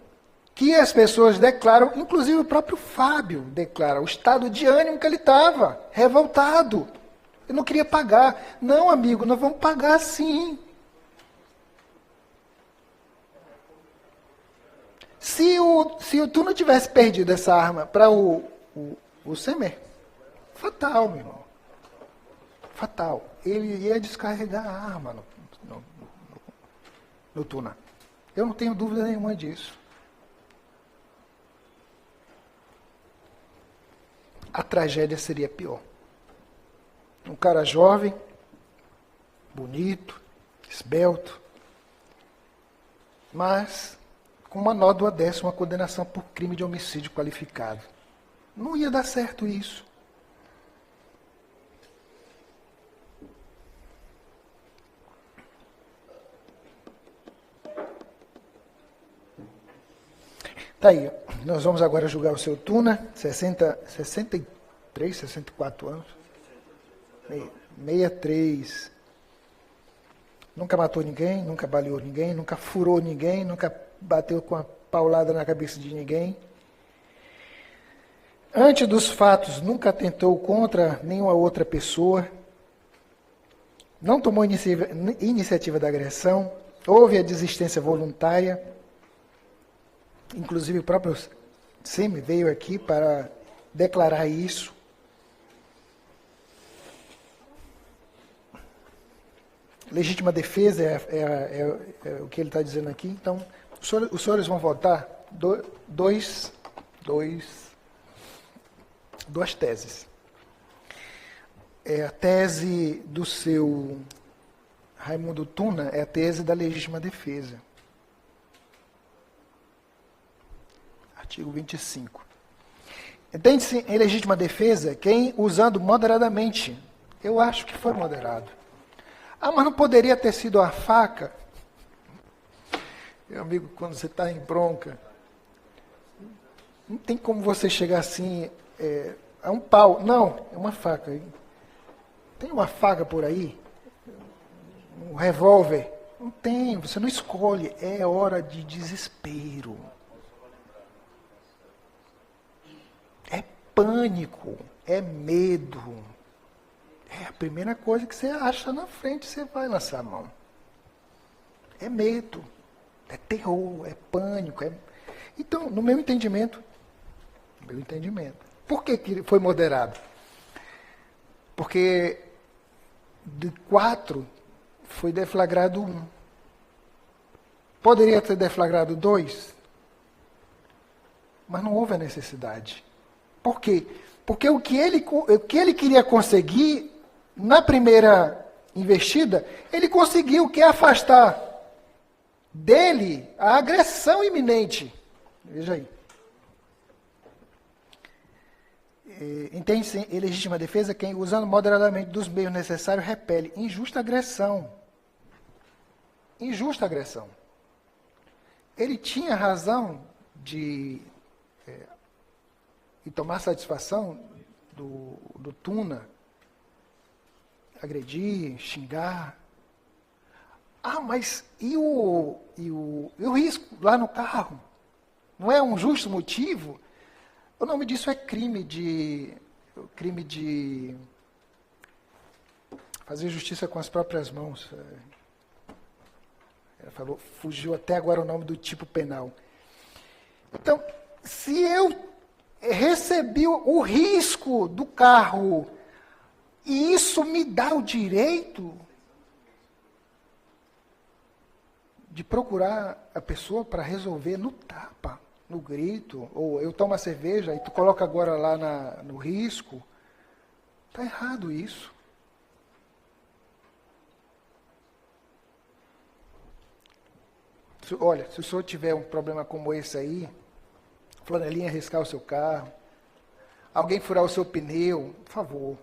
A: que as pessoas declaram, inclusive o próprio Fábio declara, o estado de ânimo que ele estava, revoltado. Ele não queria pagar. Não, amigo, nós vamos pagar sim. Se tu não tivesse perdido essa arma para o Semer, fatal, meu irmão. Fatal. Ele ia descarregar a arma no Tuna. Eu não tenho dúvida nenhuma disso. A tragédia seria pior. Um cara jovem, bonito, esbelto, mas com uma nódoa dessa, uma condenação por crime de homicídio qualificado. Não ia dar certo isso. Tá aí, nós vamos agora julgar o seu Tuna, 63, 64 anos. 63. Nunca matou ninguém, nunca baleou ninguém, nunca furou ninguém, nunca bateu com a paulada na cabeça de ninguém. Antes dos fatos, nunca atentou contra nenhuma outra pessoa. Não tomou iniciativa da agressão. Houve a desistência voluntária. Inclusive o próprio Semer veio aqui para declarar isso. Legítima defesa é o que ele está dizendo aqui. Então, os senhores vão votar duas teses. A tese do seu Raimundo Tuna é a tese da legítima defesa. Artigo 25. Entende-se em legítima defesa quem usando moderadamente. Eu acho que foi moderado. Ah, mas não poderia ter sido a faca? Meu amigo, quando você está em bronca, não tem como você chegar assim, a um pau. Não, é uma faca. Tem uma faca por aí? Um revólver? Não tem, você não escolhe. É hora de desespero. É pânico, é medo. É a primeira coisa que você acha na frente, você vai lançar a mão. É medo, é terror, é pânico. Então, no meu entendimento, por que foi moderado? Porque de 4 foi deflagrado 1. Poderia ter deflagrado 2, mas não houve a necessidade. Por quê? Porque o que ele queria conseguir, na primeira investida, ele conseguiu que afastar dele a agressão iminente. Veja aí. Entende-se em legítima defesa quem, usando moderadamente dos meios necessários, repele injusta agressão. Injusta agressão. Ele tinha razão de tomar satisfação do Tuna, agredir, xingar. Ah, mas e o risco lá no carro? Não é um justo motivo? O nome disso é crime de fazer justiça com as próprias mãos. Ela falou, fugiu até agora o nome do tipo penal. Então, se eu recebi o risco do carro e isso me dá o direito de procurar a pessoa para resolver no tapa, no grito, ou eu tomo a cerveja e tu coloca agora lá no risco, está errado isso. Olha, se o senhor tiver um problema como esse aí, flanelinha riscar o seu carro, alguém furar o seu pneu, por favor,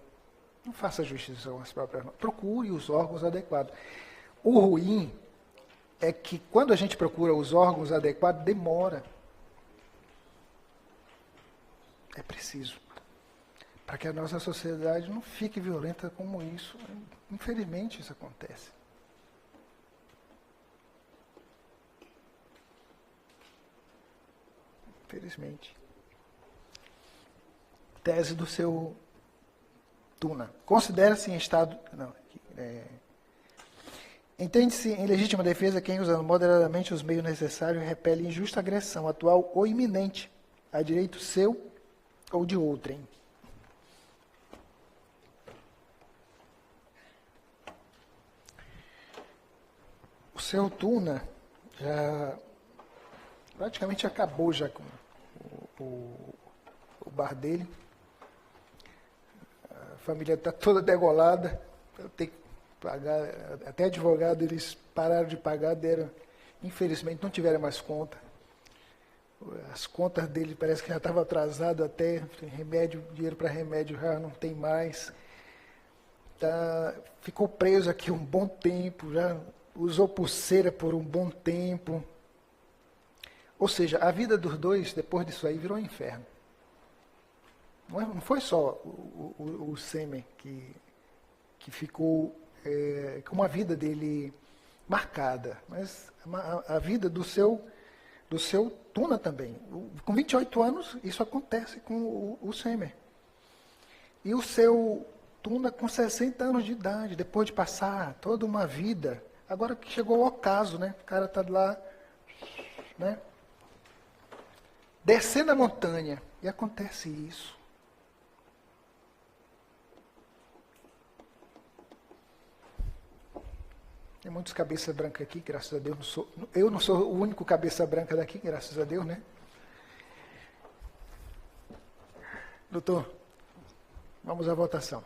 A: não faça justiça com as próprias mãos. Procure os órgãos adequados. O ruim é que quando a gente procura os órgãos adequados, demora. É preciso. Para que a nossa sociedade não fique violenta como isso. Infelizmente, isso acontece. Infelizmente. Tese do seu Tuna. Considera-se em estado... Não, entende-se em legítima defesa quem, usando moderadamente os meios necessários, repele injusta agressão atual ou iminente a direito seu ou de outrem. O seu Tuna já praticamente acabou já com o bar dele. A família está toda degolada. Eu tenho que pagar, até advogado eles pararam de pagar, deram, infelizmente não tiveram mais conta. As contas dele parece que já estavam atrasadas até, remédio, dinheiro para remédio já não tem mais. Ficou preso aqui um bom tempo, já usou pulseira por um bom tempo. Ou seja, a vida dos dois, depois disso aí, virou um inferno. Não foi só o Sêmen que ficou com a vida dele marcada, mas a vida do seu Tuna também. Com 28 anos, isso acontece com o Sêmen. E o seu Tuna com 60 anos de idade, depois de passar toda uma vida, agora que chegou ao ocaso, né? O cara está lá, né? Descendo a montanha, e acontece isso. Tem muitos cabeça branca aqui, graças a Deus. Eu não sou o único cabeça branca daqui, graças a Deus, né? Doutor, vamos à votação.